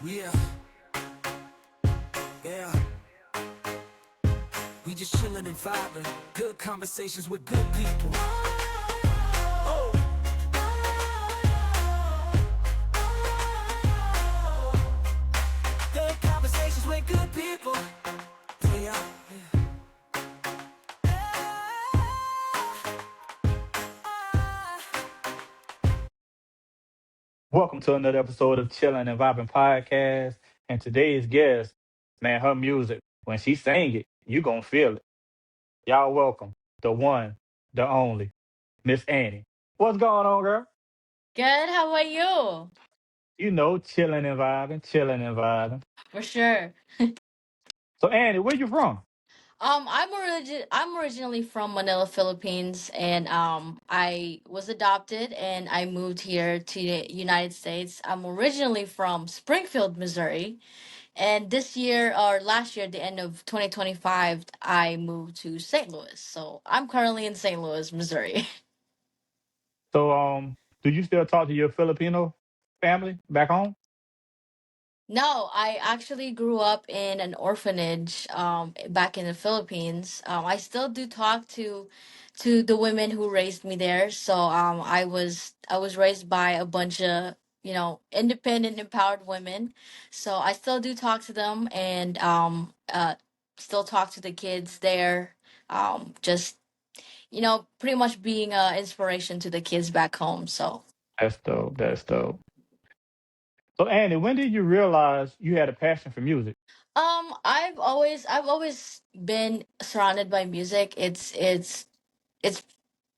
Yeah, yeah. We just chillin' and vibing. Good conversations with good people. Oh, good conversations with good people. Yeah. Welcome to another episode of Chillin' and Vibing Podcast. And today's guest, man, her music, when she sang it, you gonna feel it. Y'all welcome, the one, the only, Miss Annie. What's going on, girl? Good. How are you? You know, chilling and vibing, chilling and vibing. For sure. So Annie, where you from? I'm originally from Manila, Philippines, and I was adopted and I moved here to the United States. I'm originally from Springfield, Missouri, and this year or last year, the end of 2025, I moved to St. Louis. So I'm currently in St. Louis, Missouri. So do you still talk to your Filipino family back home? No, I actually grew up in an orphanage back in the Philippines. I still do talk to the women who raised me there. So I was raised by a bunch of, independent, empowered women. So I still do talk to them and still talk to the kids there. Just, pretty much being an inspiration to the kids back home. So That's dope. That's dope. So Annie, when did you realize you had a passion for music? I've always been surrounded by music. It's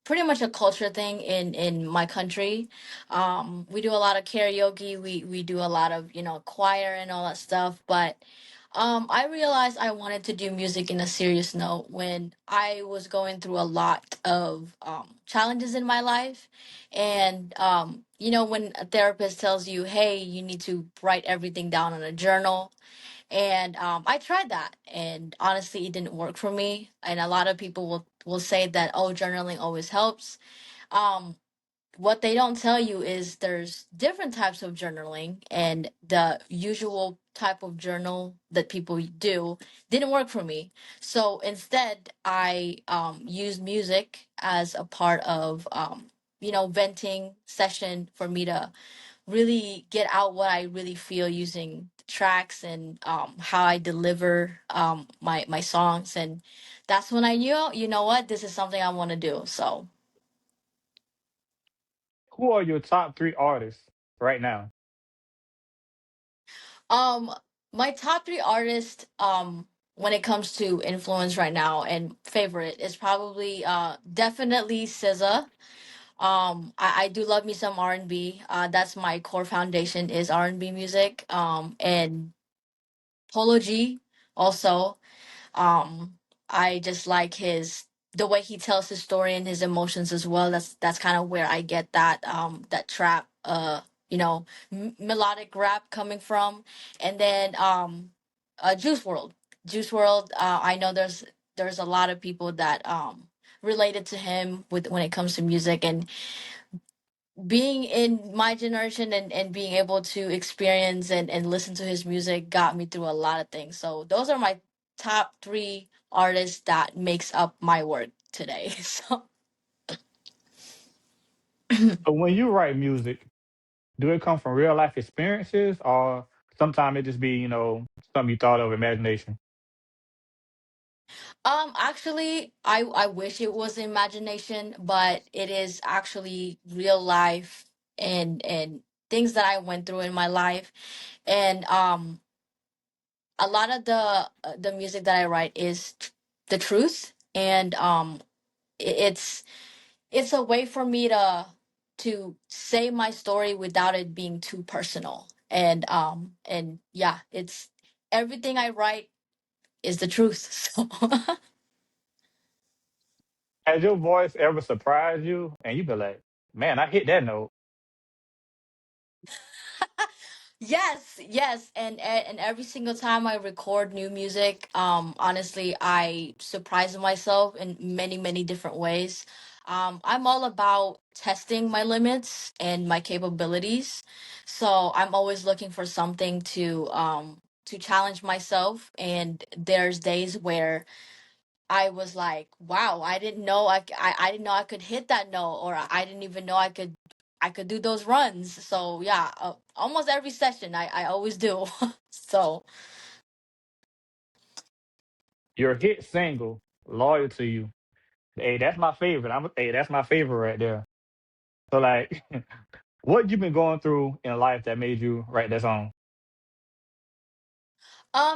pretty much a culture thing in my country. We do a lot of karaoke. We do a lot of choir and all that stuff. But I realized I wanted to do music in a serious note when I was going through a lot of challenges in my life, and when a therapist tells you, "Hey, you need to write everything down on a journal." And I tried that, and honestly, it didn't work for me. And a lot of people will say that, oh, journaling always helps. Um, what they don't tell you is there's different types of journaling, and the usual type of journal that people do didn't work for me. So instead, I used music as a part of venting session for me to really get out what I really feel using tracks and how I deliver my songs, and that's when I knew, you know what, this is something I want to do. So Who are your top three artists right now? um my top three artists when it comes to influence right now and favorite is probably definitely SZA. I do love me some R&B. That's my core foundation is R&B music. And Polo G also. Um, I just like his the way he tells his story and his emotions as well. That's kind of where I get that trap melodic rap coming from. And then Juice World. Juice World, I know there's a lot of people that related to him with when it comes to music, and being in my generation and being able to experience and listen to his music got me through a lot of things. So those are my top three artists that makes up my work today. So So when you write music, do it come from real life experiences or sometimes it just be, something you thought of imagination? actually I wish it was imagination, but it is actually real life and things that I went through in my life. And a lot of the music that I write is the truth, and it's it's a way for me to say my story without it being too personal. And yeah, it's everything I write is the truth. So Has your voice ever surprised you and you be like, man, I hit that note? yes, yes, and every single time I record new music, honestly, I surprise myself in many different ways. I'm all about testing my limits and my capabilities. So I'm always looking for something to challenge myself. And there's days where I was like, wow, I didn't know I didn't know I could hit that note, or I didn't even know I could do those runs. So yeah, almost every session I always do. So Your hit single, "Loyal to You." Hey, that's my favorite. Hey, that's my favorite right there. So like, what you been going through in life that made you write that song?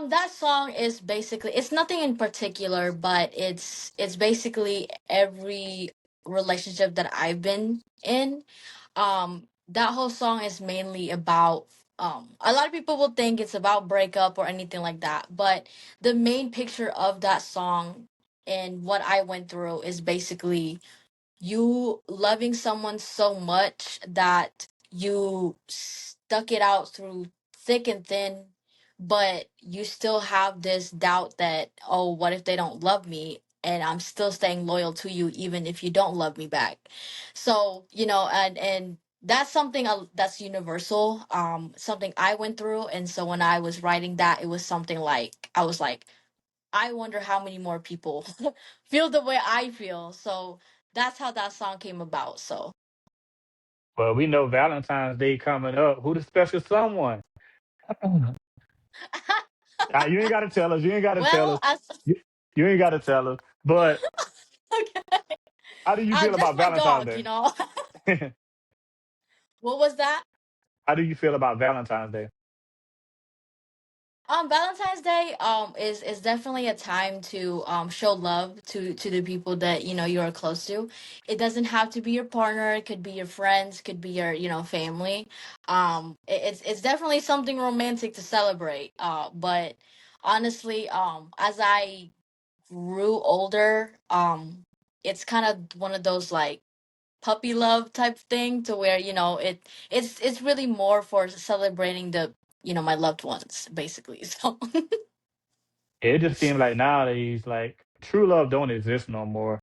that song is basically, it's nothing in particular, but it's basically every relationship that I've been in. That whole song is mainly about, a lot of people will think it's about breakup or anything like that, but the main picture of that song and what I went through is basically you loving someone so much that you stuck it out through thick and thin, but you still have this doubt that, oh, what if they don't love me, and I'm still staying loyal to you even if you don't love me back. So and that's something that's universal, something I went through. And so when I was writing that, it was something like, I was like, I wonder how many more people feel the way I feel. So that's how that song came about. So Well, we know Valentine's Day coming up. Who the special someone? You ain't got to tell us. You ain't got to tell well, us. You, you ain't got to tell us. But okay. how do you feel Just about my Valentine's dog, you Day? know. What was that? How do you feel about Valentine's Day? Valentine's Day is definitely a time to show love to the people that you are close to. It doesn't have to be your partner, it could be your friends, could be your family. It's definitely something romantic to celebrate. But honestly, as I grew older, it's kind of one of those like puppy love type thing, to where it's really more for celebrating the my loved ones, basically. So It just seems like nowadays, like true love don't exist no more.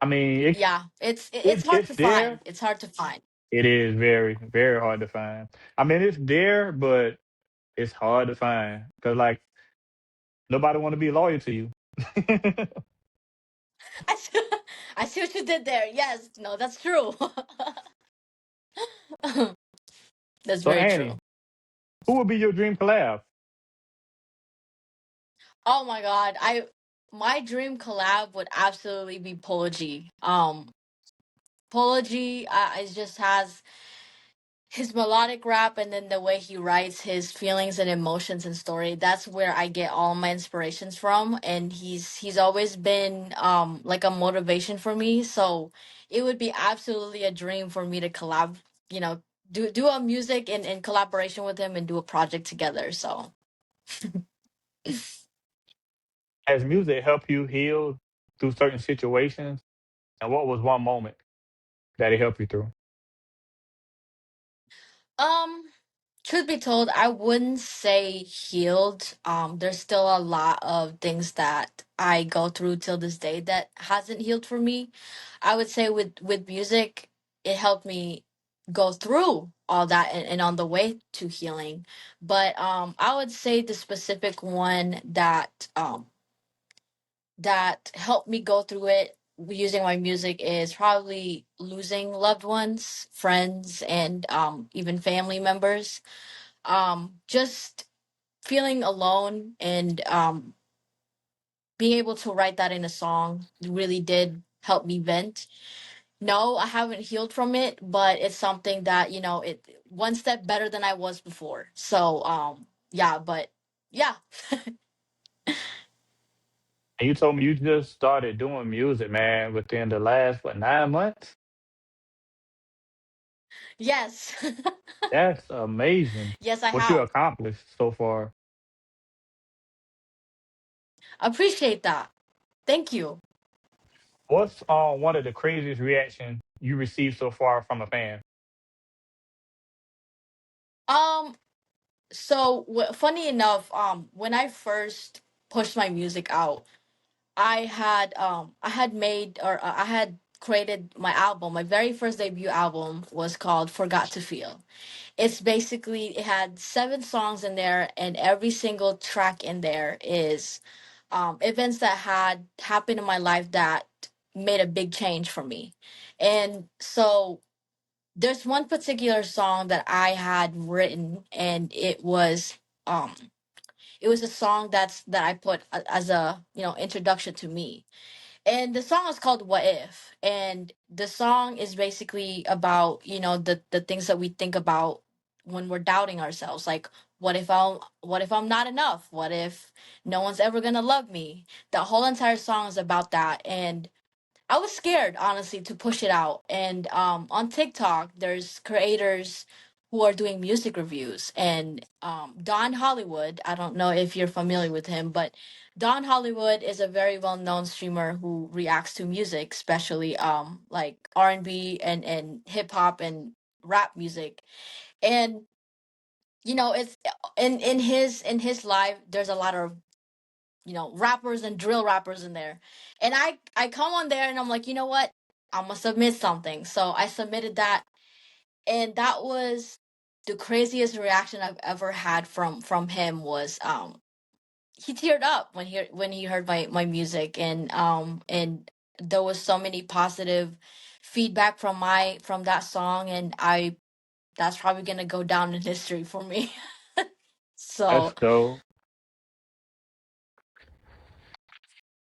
I mean, yeah, it's hard it's to there. find. It's hard to find. It is very very hard to find. I mean, it's there, but it's hard to find because like nobody want to be loyal to you. I see, I see what you did there. Yes, no, that's true. That's So very true. Annie, who would be your dream collab? Oh my god, I my dream collab would absolutely be Polo G. Polo G, it just has his melodic rap, and then the way he writes his feelings and emotions and story. That's where I get all my inspirations from, and he's always been like a motivation for me. So it would be absolutely a dream for me to collab, you know do a music in collaboration with him and do a project together. So Has music helped you heal through certain situations? And what was one moment that it helped you through? um truth be told, I wouldn't say healed. There's still a lot of things that I go through till this day that hasn't healed for me. I would say with music, it helped me go through all that, and on the way to healing. But I would say the specific one that helped me go through it using my music is probably losing loved ones, friends, and even family members. Just feeling alone, and being able to write that in a song really did help me vent. No, I haven't healed from it, but it's something that it one step better than I was before. So yeah, but yeah. And you told me you just started doing music, man, within the last, what, 9 months? Yes. That's amazing. Yes, I What you have. accomplished so far. Appreciate that. Thank you. What's one of the craziest reactions you received so far from a fan? um so funny enough, when I first pushed my music out, I had made or I had created my album. My very first debut album was called Forgot to Feel. It's basically, it had 7 songs in there, and every single track in there is events that had happened in my life that made a big change for me. And so there's one particular song that I had written, and um it was a song that I put as a, introduction to me. And the song is called What If. And the song is basically about, the things that we think about when we're doubting ourselves. Like, what if I'm not enough? What if no one's ever gonna love me? The whole entire song is about that. And I was scared, honestly, to push it out. And on TikTok, there's creators who are doing music reviews. And Don Hollywood, I don't know if you're familiar with him, but Don Hollywood is a very well-known streamer who reacts to music, especially like R&B and hip hop and rap music. And it's in his live, there's a lot of rappers and drill rappers in there. And I come on there and I'm like, you know what? I'm gonna submit something. So I submitted that, and that was the craziest reaction I've ever had from him. Was he teared up when he heard my music, and there was so many positive feedback from that song, and I that's probably gonna go down in history for me. That's So dope. So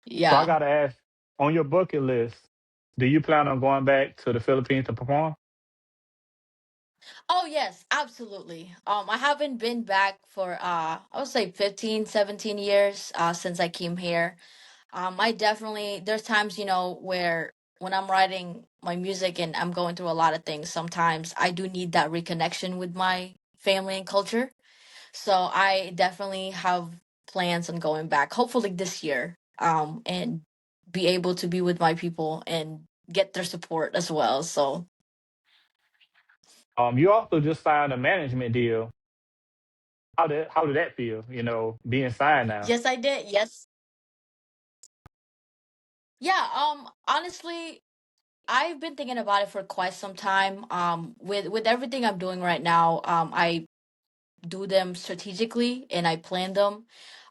I yeah. gotta ask, on your bucket list, do you plan on going back to the Philippines to perform? Oh yes, absolutely. I haven't been back for I would say 15, 17 years since I came here. I definitely, there's times, where when I'm writing my music and I'm going through a lot of things, sometimes I do need that reconnection with my family and culture. So I definitely have plans on going back, hopefully this year. And be able to be with my people and get their support as well. So You also just signed a management deal. How did that feel? Being signed now. yes, I did. Yes. Yeah, honestly, I've been thinking about it for quite some time. With everything I'm doing right now, I do them strategically and I plan them.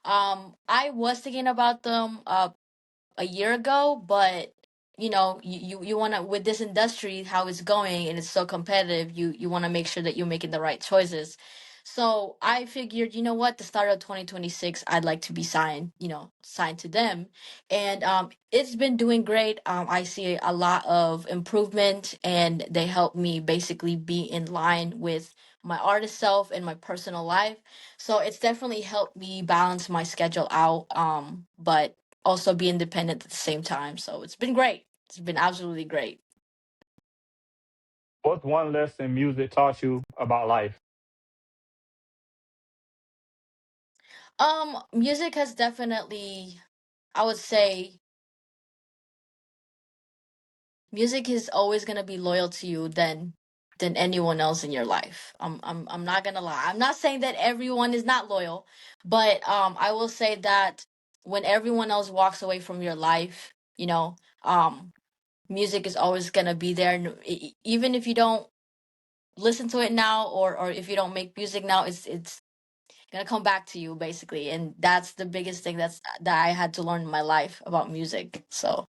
I was thinking about them a year ago, but you want to, with this industry how it's going and it's so competitive, you want to make sure that you're making the right choices. So I figured, you know what, the start of 2026, I'd like to be signed to them. And it's been doing great. I see a lot of improvement, and they help me basically be in line with my artist self and my personal life. So it's definitely helped me balance my schedule out. But also be independent at the same time. So it's been great. It's been absolutely great. What's one lesson music taught you about life? Music has definitely, I would say, music is always gonna be loyal to you than anyone else in your life. I'm not gonna lie. I'm not saying that everyone is not loyal, but I will say that when everyone else walks away from your life, music is always gonna be there. And even if you don't listen to it now, or if you don't make music now, it's gonna come back to you basically. And that's the biggest thing that I had to learn in my life about music. So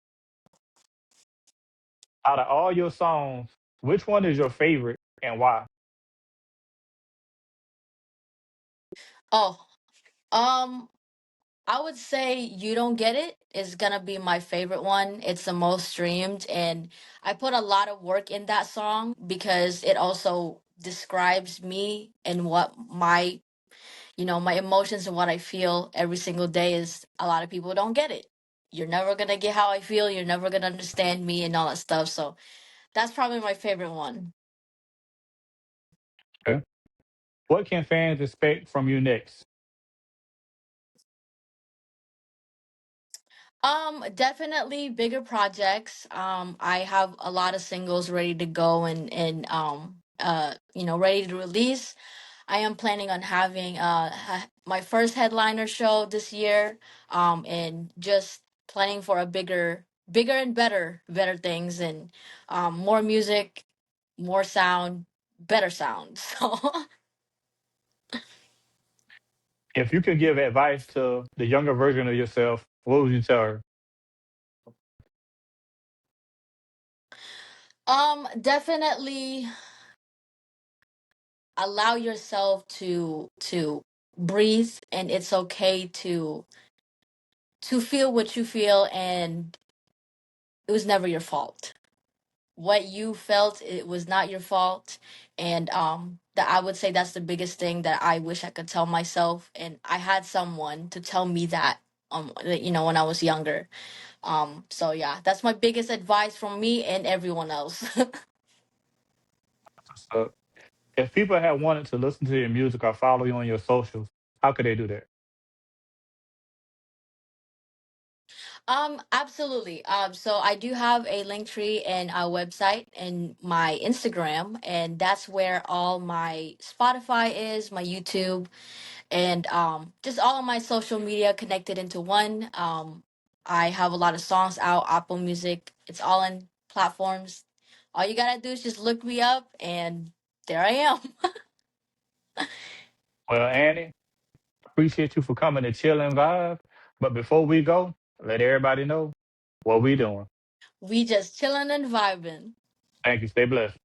Out of all your songs, which one is your favorite and why? oh um I would say You Don't Get It is gonna be my favorite one. It's the most streamed, and I put a lot of work in that song because it also describes me and what my emotions and what I feel every single day. Is a lot of people don't get it. You're never gonna get how I feel. You're never gonna understand me and all that stuff. So that's probably my favorite one. Okay. What can fans expect from you next? Definitely bigger projects. I have a lot of singles ready to go, and ready to release. I am planning on having my first headliner show this year. And just planning for a bigger and better things, and more music, more sound, better sound. So If you could give advice to the younger version of yourself, what would you tell her? definitely allow yourself to breathe, and it's okay to feel what you feel, and it was never your fault. What you felt, it was not your fault. And that, I would say, that's the biggest thing that I wish I could tell myself, and I had someone to tell me that, when I was younger. So yeah, that's my biggest advice from me and everyone else. So if people had wanted to listen to your music or follow you on your socials, how could they do that? Absolutely. So I do have a link tree and a website and my Instagram, and that's where all my Spotify is, my YouTube, and just all of my social media connected into one. I have a lot of songs out, Apple Music. It's all in platforms. All you gotta do is just look me up, and there I am. Well, Annie, appreciate you for coming to Chill and Vibe. But before we go, let everybody know what we doing. We just chilling and vibing. Thank you. Stay blessed.